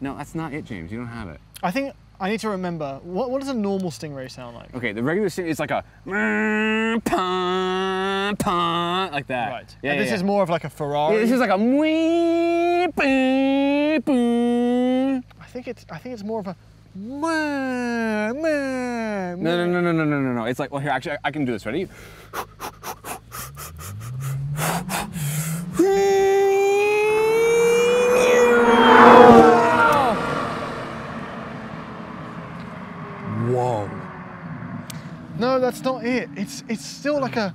No, that's not it, James. You don't have it. I think I need to remember, what does a normal Stingray sound like? Okay, the regular Stingray is like a like that. Right. Yeah, and this yeah. is more of like a Ferrari. Yeah, this is like a I think it's more of a No. It's like, well, here, actually, I can do this. Ready? Whoa. No, that's not it. It's still like a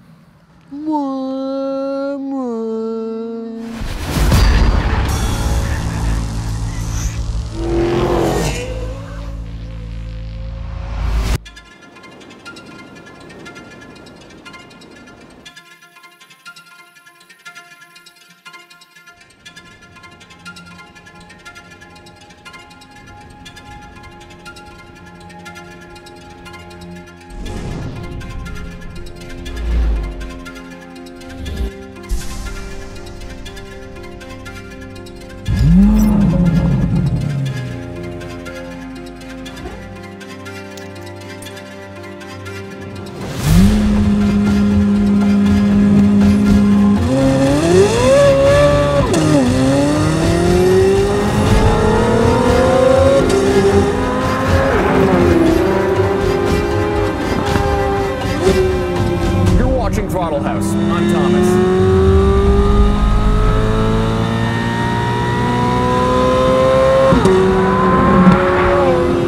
Throttle House. I'm Thomas.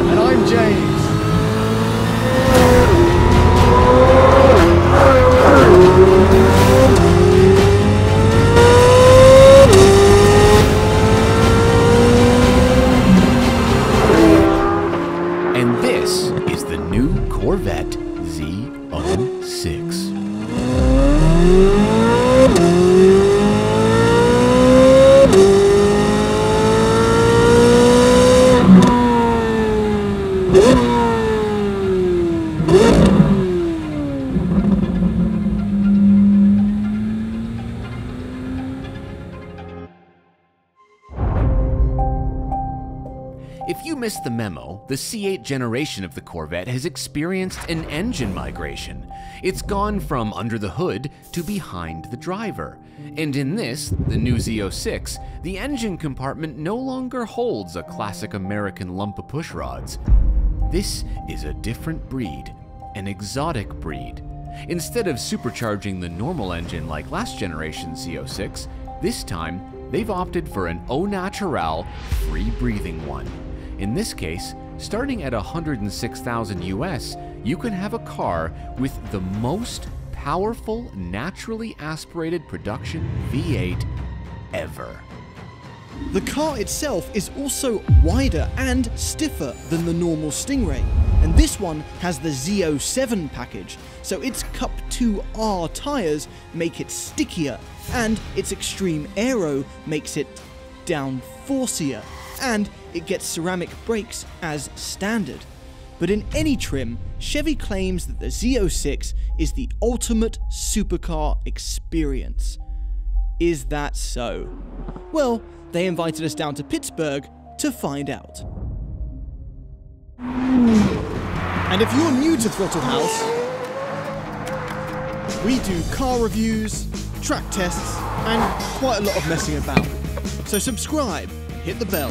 And I'm James. And this is the new Corvette Z06. If you missed the memo, the C8 generation of the Corvette has experienced an engine migration. It's gone from under the hood to behind the driver. And in this, the new Z06, the engine compartment no longer holds a classic American lump of pushrods. This is a different breed, an exotic breed. Instead of supercharging the normal engine like last generation Z06, this time they've opted for an au naturel, free-breathing one. In this case, starting at $106,000 US, you can have a car with the most powerful, naturally aspirated production V8 ever. The car itself is also wider and stiffer than the normal Stingray, and this one has the Z07 package, so its Cup 2R tyres make it stickier, and its extreme aero makes it downforcier, and it gets ceramic brakes as standard. But in any trim, Chevy claims that the Z06 is the ultimate supercar experience. Is that so? Well, they invited us down to Pittsburgh to find out. And if you're new to Throttle House, we do car reviews, track tests, and quite a lot of messing about. So subscribe, hit the bell.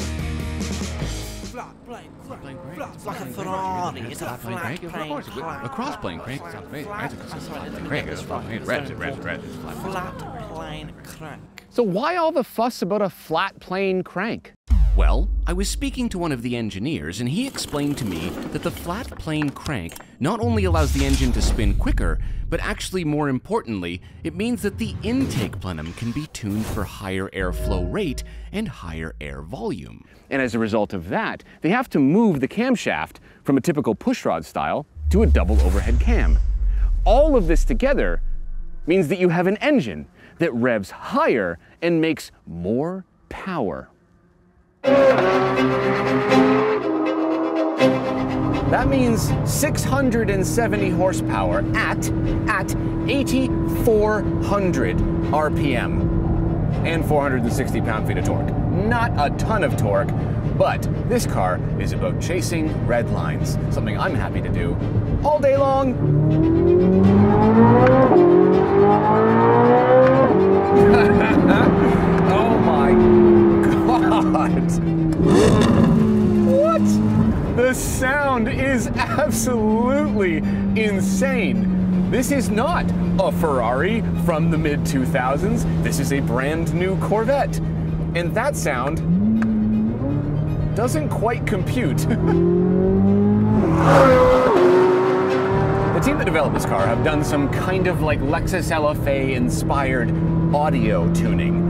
It's like a Ferrari. It's a flat plane crank. A cross-plane crank. Flat plane crank. So why all the fuss about a flat plane crank? Well, I was speaking to one of the engineers and he explained to me that the flat plane crank not only allows the engine to spin quicker, but actually more importantly, it means that the intake plenum can be tuned for higher airflow rate and higher air volume. And as a result of that, they have to move the camshaft from a typical pushrod style to a double overhead cam. All of this together means that you have an engine that revs higher and makes more power. That means 670 horsepower at 8,400 RPM and 460 pound-feet of torque. Not a ton of torque, But this car is about chasing red lines, something I'm happy to do all day long. Oh my God. What? The sound is absolutely insane. This is not a Ferrari from the mid-2000s. This is a brand new Corvette. And that sound doesn't quite compute. The team that developed this car have done some kind of like Lexus LFA inspired audio tuning.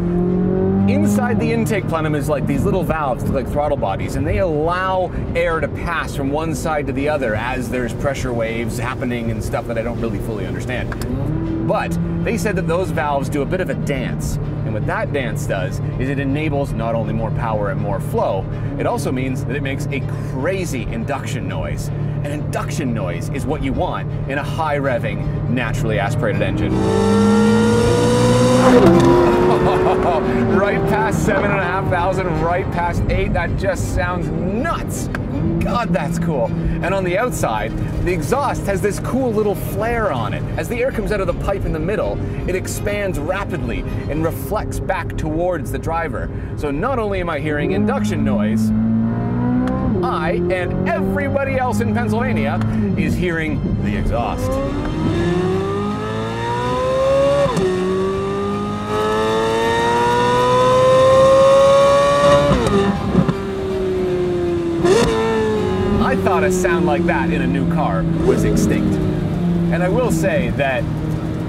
Inside the intake plenum is like these little valves, like throttle bodies, and they allow air to pass from one side to the other as there's pressure waves happening and stuff that I don't really fully understand. But they said that those valves do a bit of a dance. And what that dance does is it enables not only more power and more flow, it also means that it makes a crazy induction noise. And induction noise is what you want in a high-revving, naturally aspirated engine. Right past 7,500, right past 8, that just sounds nuts. God, that's cool. And on the outside, the exhaust has this cool little flare on it. As the air comes out of the pipe in the middle, it expands rapidly and reflects back towards the driver. So not only am I hearing induction noise, I and everybody else in Pennsylvania is hearing the exhaust. I thought a sound like that in a new car was extinct. And I will say that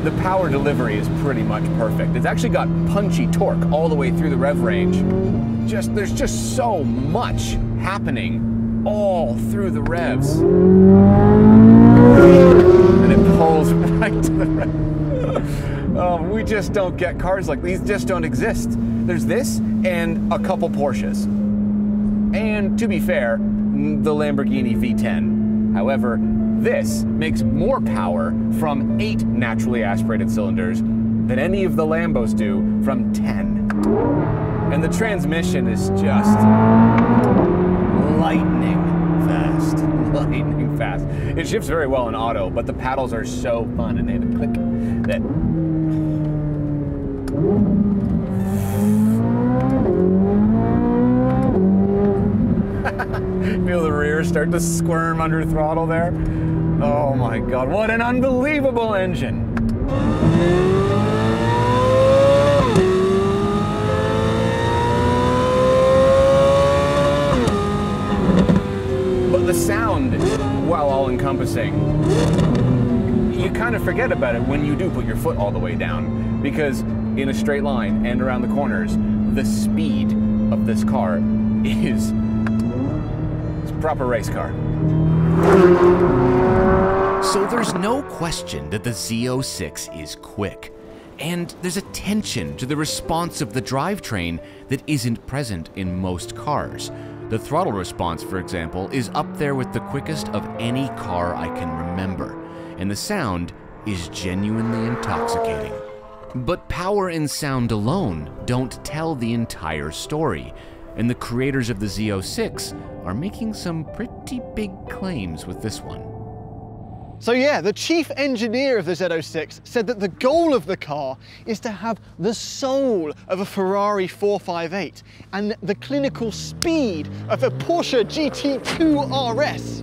the power delivery is pretty much perfect. It's actually got punchy torque all the way through the rev range. There's just so much happening all through the revs. And it pulls right to the rev. Oh, we just don't get cars like these, just don't exist. There's this and a couple Porsches. And to be fair, the Lamborghini V10. However, this makes more power from 8 naturally aspirated cylinders than any of the Lambos do from 10. And the transmission is just lightning fast. Lightning fast. It shifts very well in auto, but the paddles are so fun and they have a click that... Feel the rear start to squirm under throttle there. Oh my God, what an unbelievable engine. But the sound, while all-encompassing, you kind of forget about it when you do put your foot all the way down, because in a straight line and around the corners, the speed of this car is proper race car. So there's no question that the Z06 is quick. And there's a tension to the response of the drivetrain that isn't present in most cars. The throttle response, for example, is up there with the quickest of any car I can remember. And the sound is genuinely intoxicating. But power and sound alone don't tell the entire story. And the creators of the Z06 are making some pretty big claims with this one. So yeah, the chief engineer of the Z06 said that the goal of the car is to have the soul of a Ferrari 458 and the clinical speed of a Porsche GT2 RS.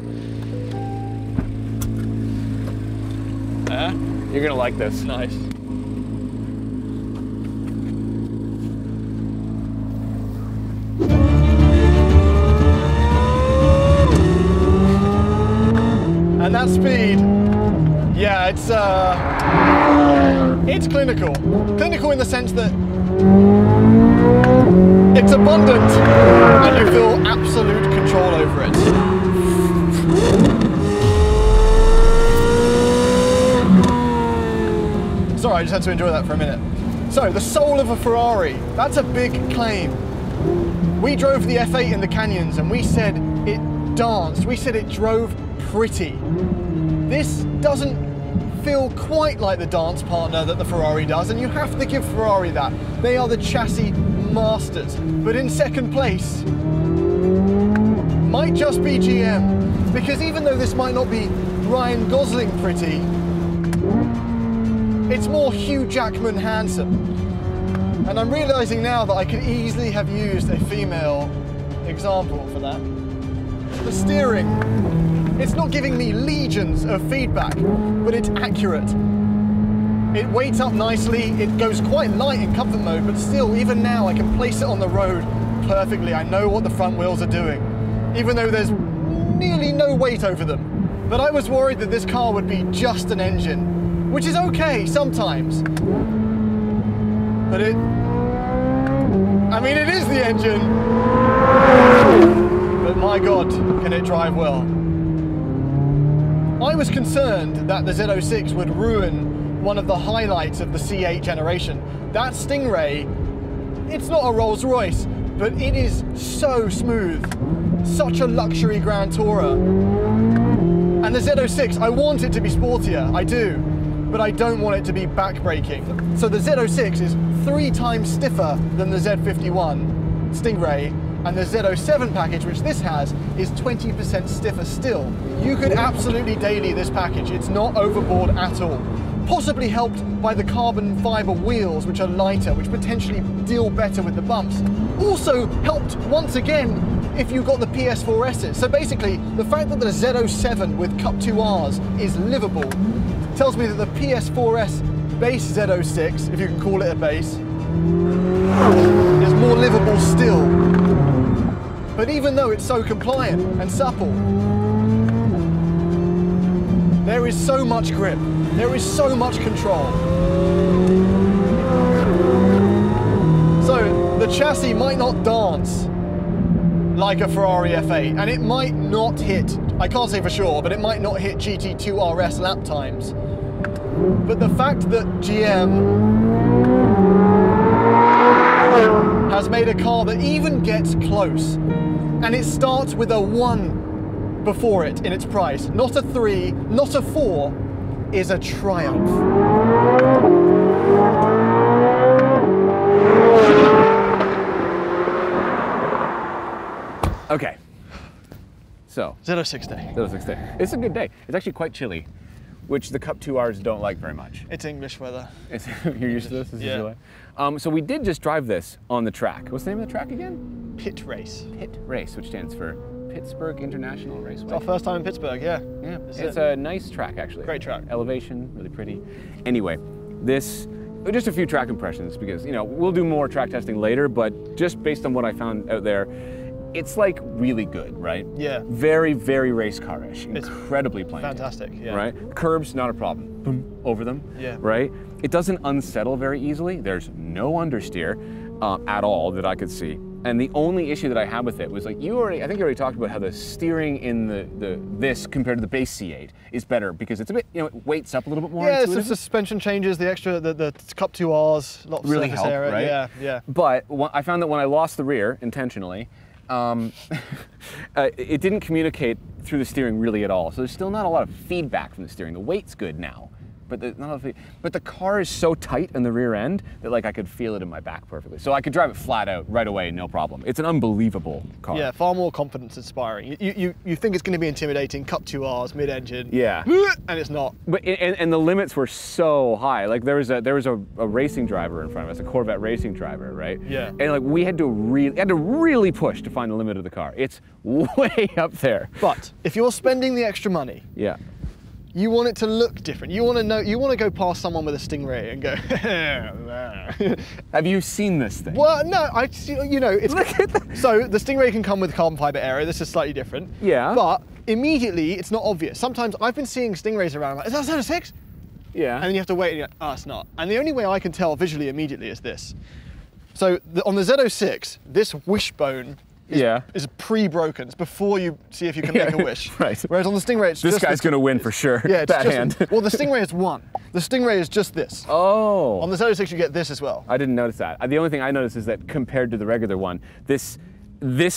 You're gonna like this. Nice. And that speed, yeah, it's clinical. Clinical in the sense that it's abundant and you feel absolute control over it. Sorry, I just had to enjoy that for a minute. So, the soul of a Ferrari, that's a big claim. We drove the F8 in the canyons and we said it danced, we said it drove pretty. This doesn't feel quite like the dance partner that the Ferrari does, and you have to give Ferrari that. They are the chassis masters. But in second place, might just be GM, because even though this might not be Ryan Gosling pretty, it's more Hugh Jackman handsome. And I'm realizing now that I could easily have used a female example for that. The steering, it's not giving me legions of feedback, but it's accurate. It weights up nicely, it goes quite light in comfort mode, but still, even now, I can place it on the road perfectly. I know what the front wheels are doing, even though there's nearly no weight over them. But I was worried that this car would be just an engine, which is okay sometimes. But it is the engine. But my God, can it drive well. I was concerned that the Z06 would ruin one of the highlights of the C8 generation. That Stingray, it's not a Rolls Royce, but it is so smooth. Such a luxury Grand Tourer. And the Z06, I want it to be sportier, I do, but I don't want it to be backbreaking. So the Z06 is 3 times stiffer than the Z51 Stingray, and the Z07 package, which this has, is 20% stiffer still. You could absolutely daily this package. It's not overboard at all. Possibly helped by the carbon fiber wheels, which are lighter, which potentially deal better with the bumps. Also helped, once again, if you got the PS4Ss. So basically, the fact that the Z07 with Cup 2Rs is livable tells me that the PS4S base Z06, if you can call it a base, is more livable still. But even though it's so compliant and supple, there is so much grip, there is so much control. So the chassis might not dance like a Ferrari F8, and it might not hit, I can't say for sure, but it might not hit GT2 RS lap times. But the fact that GM has made a car that even gets close, and it starts with a 1 before it in its price, not a 3, not a 4, is a triumph. Okay, so. Z06 day. Z06 day. It's a good day. It's actually quite chilly, which the Cup 2Rs don't like very much. It's English weather. You're used to this? This is Yeah. July? So we did just drive this on the track. What's the name of the track again? Pit race. Pit Race, which stands for Pittsburgh International Raceway. It's our first time in Pittsburgh, yeah. Yeah, it's a nice track actually. Great track. Elevation, really pretty. Anyway, this, just a few track impressions because, you know, we'll do more track testing later, but just based on what I found out there, it's like really good, right? Yeah. Very, very race car-ish. Incredibly plain. Fantastic, yeah. Right? Curbs, not a problem. Boom, over them. Yeah. Right? It doesn't unsettle very easily. There's no understeer at all that I could see. And the only issue that I had with it was like, I think you already talked about how the steering in this compared to the base C8 is better because it's a bit, you know, it weights up a little bit more. Yeah, some suspension changes, the extra, the Cup 2Rs, lot of really surface help, area. right? Yeah, yeah. But I found that when I lost the rear intentionally, it didn't communicate through the steering really at all. So there's still not a lot of feedback from the steering. The weight's good now, but the car is so tight in the rear end that like I could feel it in my back perfectly. So I could drive it flat out right away, no problem. It's an unbelievable car. Yeah, far more confidence inspiring. You think it's going to be intimidating, Cup 2Rs, mid-engine. Yeah. And it's not. But and the limits were so high. Like there was a racing driver in front of us, a Corvette racing driver, right? Yeah. And like we had to really push to find the limit of the car. It's way up there. But if you're spending the extra money, yeah, you want it to look different. You want to know. You want to go past someone with a Stingray and go. Have you seen this thing? Well, no. You know, it's Look at that. So the Stingray can come with carbon fiber area. This is slightly different. Yeah. But immediately, it's not obvious. Sometimes I've been seeing Stingrays around. Like, is that Z06? Yeah. And then you have to wait. And you're like, oh, it's not. And the only way I can tell visually immediately is this. So on the Z06, this wishbone is pre-broken. It's before you see if you can make a wish. Right. Whereas on the Stingray, it's this guy's going to win for sure. Yeah, it's that just, hand. Well, the Stingray is one. The Stingray is just this. Oh. On the Z06, you get this as well. I didn't notice that. The only thing I noticed is that compared to the regular one, this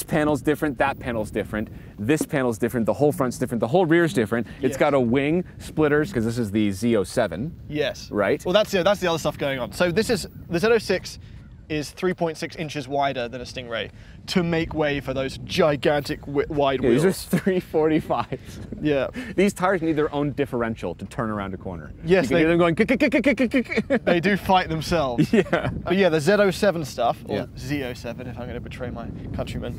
panel's different, that panel's different, this panel's different, the whole front's different, the whole rear's different. It's got a wing, splitters, because this is the Z07. Yes. Right? Well, that's the other stuff going on. So this is the Z06 is 3.6 inches wider than a Stingray to make way for those gigantic wide wheels. These are 345s. Yeah. These tires need their own differential to turn around a corner. Yes, you can hear them going. They do fight themselves. Yeah. But yeah, the Z07 stuff, or Yeah. Z07 if I'm going to betray my countrymen,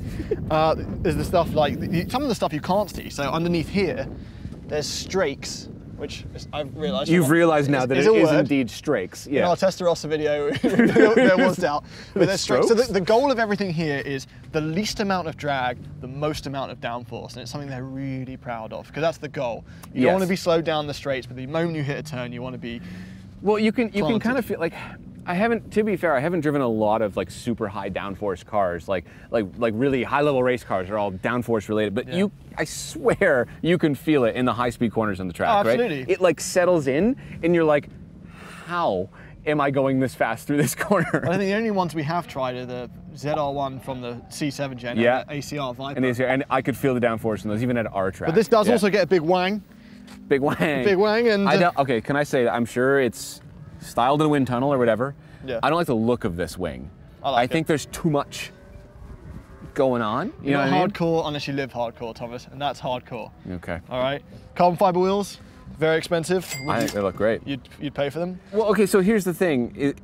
is the stuff like, some of the stuff you can't see. So underneath here, there's strakes, which I've realised. You've realised now that it is indeed strakes. Yeah. In our Testarossa video, there was doubt. But there's strakes. So the goal of everything here is the least amount of drag, the most amount of downforce, and it's something they're really proud of, because that's the goal. You don't want to be slowed down the straights, but the moment you hit a turn, you want to be. Well, you can kind of feel like, to be fair, I haven't driven a lot of like super high downforce cars, like really high level race cars are all downforce related, but I swear you can feel it in the high speed corners on the track, absolutely. Right? It like settles in and you're like, how am I going this fast through this corner? I think the only ones we have tried are the ZR1 from the C7 gen and the ACR Viper. And I could feel the downforce in those even at our track. But this does also get a big wang. Big wang. Big wang and... okay, can I say that I'm sure it's styled in a wind tunnel or whatever. Yeah. I don't like the look of this wing. I think there's too much going on. You know what I mean? Hardcore unless you live hardcore, Thomas, and that's hardcore. Okay. All right. Carbon fiber wheels, very expensive. I think they look great. You'd pay for them? Well, okay, so here's the thing.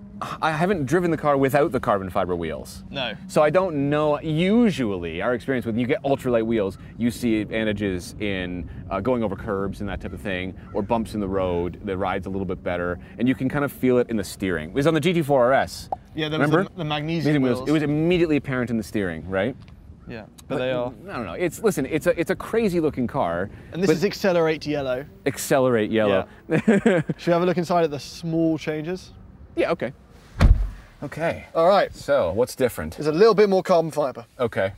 I haven't driven the car without the carbon fiber wheels. No. So I don't know, usually our experience when you get ultralight wheels, you see advantages in going over curbs and that type of thing, or bumps in the road, the ride's a little bit better, and you can kind of feel it in the steering. It was on the GT2 RS. Yeah, there was the magnesium wheels. It was immediately apparent in the steering, right? Yeah, but they are. I don't know. It's a crazy looking car. And this is Accelerate Yellow. Accelerate Yellow. Yeah. Should we have a look inside at the small changes? Yeah. Okay. Okay. All right. So what's different? There's a little bit more carbon fiber. Okay.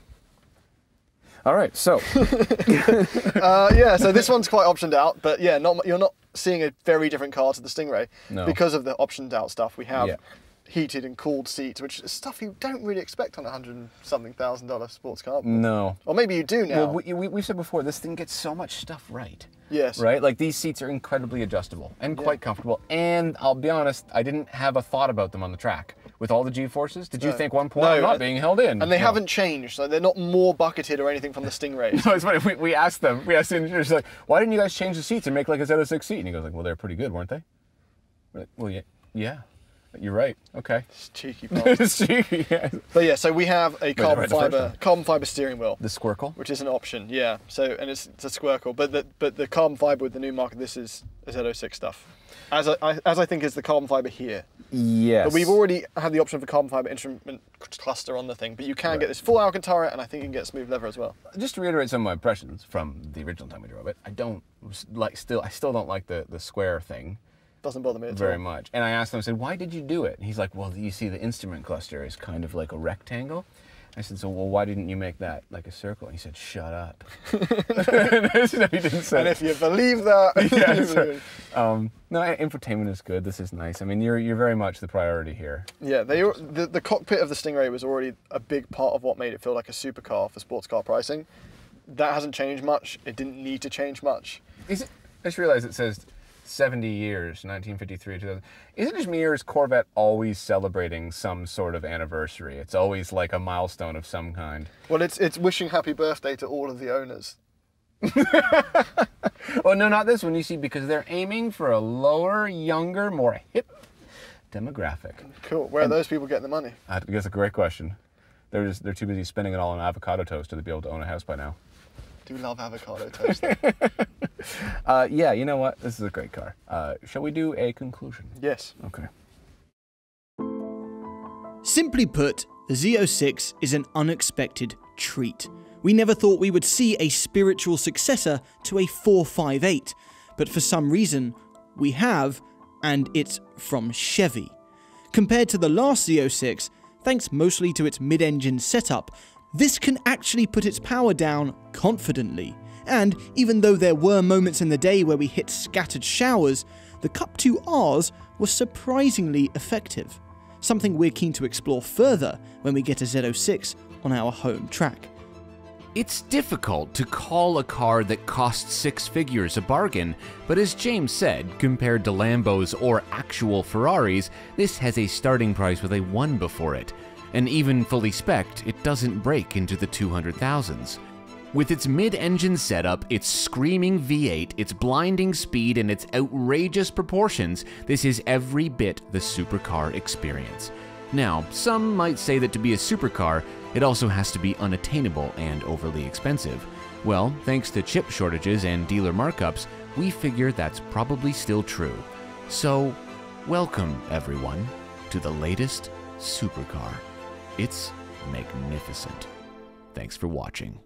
All right. So. Yeah. So this one's quite optioned out, but yeah, you're not seeing a very different car to the Stingray because of the optioned out stuff. We have heated and cooled seats, which is stuff you don't really expect on a $100,000 sports car. No. Or maybe you do now. Well, we've said before, this thing gets so much stuff right. Yes. Right? Like these seats are incredibly adjustable and quite comfortable. And I'll be honest, I didn't have a thought about them on the track. With all the G-forces, did you think one point I'm not being held in? And they haven't changed, so they're not more bucketed or anything from the Stingray. No, it's funny, we asked the engineers, like, why didn't you guys change the seats and make like a Z06 seat? And he goes like, well, they're pretty good, weren't they? We're like, well, yeah. You're right. Okay. It's cheeky. It's cheeky. Yeah. But yeah, so we have a carbon fiber steering wheel. The Squircle, which is an option. Yeah. So and it's a Squircle, but the carbon fiber with the new market, this is a Z06 stuff. As I think is the carbon fiber here. Yes. But we've already had the option for carbon fiber instrument cluster on the thing, but you can get this full Alcantara, and I think you can get smooth leather as well. Just to reiterate some of my impressions from the original time we drove it, I still don't like the square thing. Doesn't bother me at all. Very much. And I asked him, I said, why did you do it? And he's like, well, you see the instrument cluster is kind of like a rectangle. I said, so well, why didn't you make that like a circle? And he said, shut up. No, he didn't say. And if you believe that. No, infotainment is good. This is nice. I mean, you're very much the priority here. Yeah, the cockpit of the Stingray was already a big part of what made it feel like a supercar for sports car pricing. That hasn't changed much. It didn't need to change much. I just realized it says 70 years, 1953, 2000. Isn't it me or is Corvette always celebrating some sort of anniversary? It's always like a milestone of some kind. Well, it's wishing happy birthday to all of the owners. Well, no, not this one, you see, because they're aiming for a lower, younger, more hip demographic. Cool. Where are those people getting the money? That's a great question. They're too busy spending it all on avocado toast to be able to own a house by now. Do love avocado toast. Yeah, you know what? This is a great car. Shall we do a conclusion? Yes. Okay. Simply put, the Z06 is an unexpected treat. We never thought we would see a spiritual successor to a 458, but for some reason, we have, and it's from Chevy. Compared to the last Z06, thanks mostly to its mid-engine setup, this can actually put its power down confidently. And even though there were moments in the day where we hit scattered showers, the Cup 2Rs were surprisingly effective. Something we're keen to explore further when we get a Z06 on our home track. It's difficult to call a car that costs 6 figures a bargain, but as James said, compared to Lambos or actual Ferraris, this has a starting price with a 1 before it. And even fully spec'd, it doesn't break into the 200,000s. With its mid-engine setup, its screaming V8, its blinding speed, and its outrageous proportions, this is every bit the supercar experience. Now, some might say that to be a supercar, it also has to be unattainable and overly expensive. Well, thanks to chip shortages and dealer markups, we figure that's probably still true. So, welcome everyone to the latest supercar. It's magnificent. Thanks for watching.